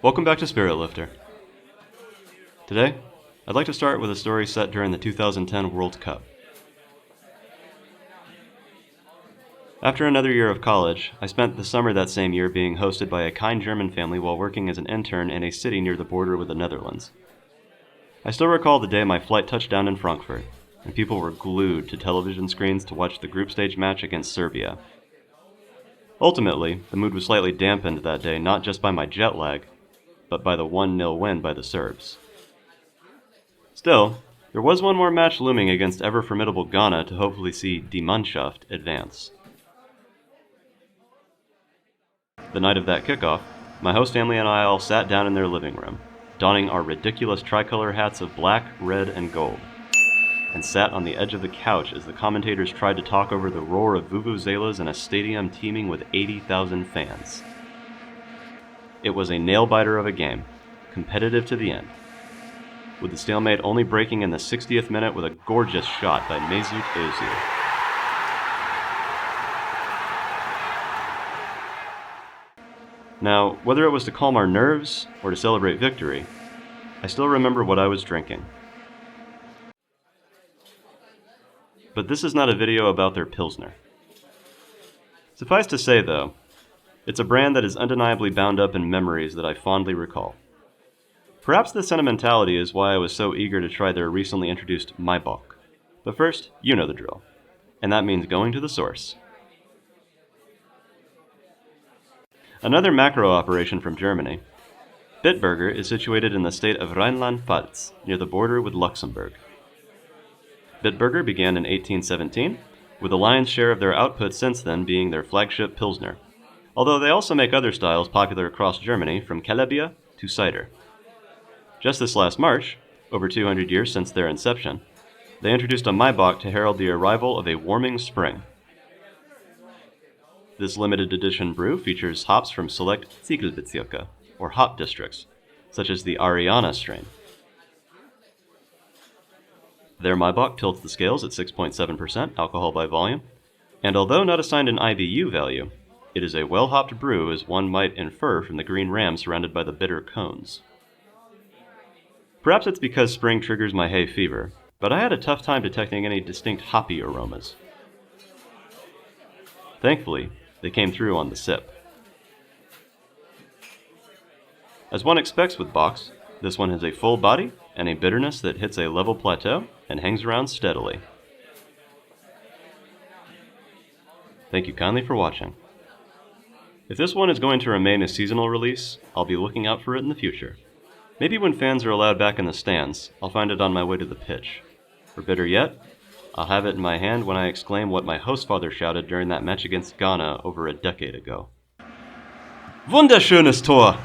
Welcome back to SpiritLifter. Today, I'd like to start with a story set during the 2010 World Cup. After another year of college, I spent the summer that same year being hosted by a kind German family while working as an intern in a city near the border with the Netherlands. I still recall the day my flight touched down in Frankfurt, and people were glued to television screens to watch the group stage match against Serbia. Ultimately, the mood was slightly dampened that day not just by my jet lag, but by the 1-0 win by the Serbs. Still, there was one more match looming against ever-formidable Ghana to hopefully see Die Mannschaft advance. The night of that kickoff, my host family and I all sat down in their living room, donning our ridiculous tricolor hats of black, red, and gold, and sat on the edge of the couch as the commentators tried to talk over the roar of vuvuzelas in a stadium teeming with 80,000 fans. It was a nail-biter of a game, competitive to the end, with the stalemate only breaking in the 60th minute with a gorgeous shot by Mesut Ozil. Now, whether it was to calm our nerves or to celebrate victory, I still remember what I was drinking. But this is not a video about their Pilsner. Suffice to say, though, it's a brand that is undeniably bound up in memories that I fondly recall. Perhaps the sentimentality is why I was so eager to try their recently introduced Maibock. But first, you know the drill. And that means going to the source. Another macro operation from Germany, Bitburger is situated in the state of Rheinland-Pfalz, near the border with Luxembourg. Bitburger began in 1817, with the lion's share of their output since then being their flagship Pilsner, although they also make other styles popular across Germany, from Kellerbier to cider. Just this last March, over 200 years since their inception, they introduced a Maibock to herald the arrival of a warming spring. This limited edition brew features hops from select Ziegelbezirke, or hop districts, such as the Ariana strain. Their Maibock tilts the scales at 6.7% alcohol by volume, and although not assigned an IBU value, it is a well-hopped brew as one might infer from the green ram surrounded by the bitter cones. Perhaps it's because spring triggers my hay fever, but I had a tough time detecting any distinct hoppy aromas. Thankfully, they came through on the sip. As one expects with Bocks, this one has a full body and a bitterness that hits a level plateau and hangs around steadily. Thank you kindly for watching. If this one is going to remain a seasonal release, I'll be looking out for it in the future. Maybe when fans are allowed back in the stands, I'll find it on my way to the pitch. Or better yet, I'll have it in my hand when I exclaim what my host father shouted during that match against Ghana over a decade ago. Wunderschönes Tor!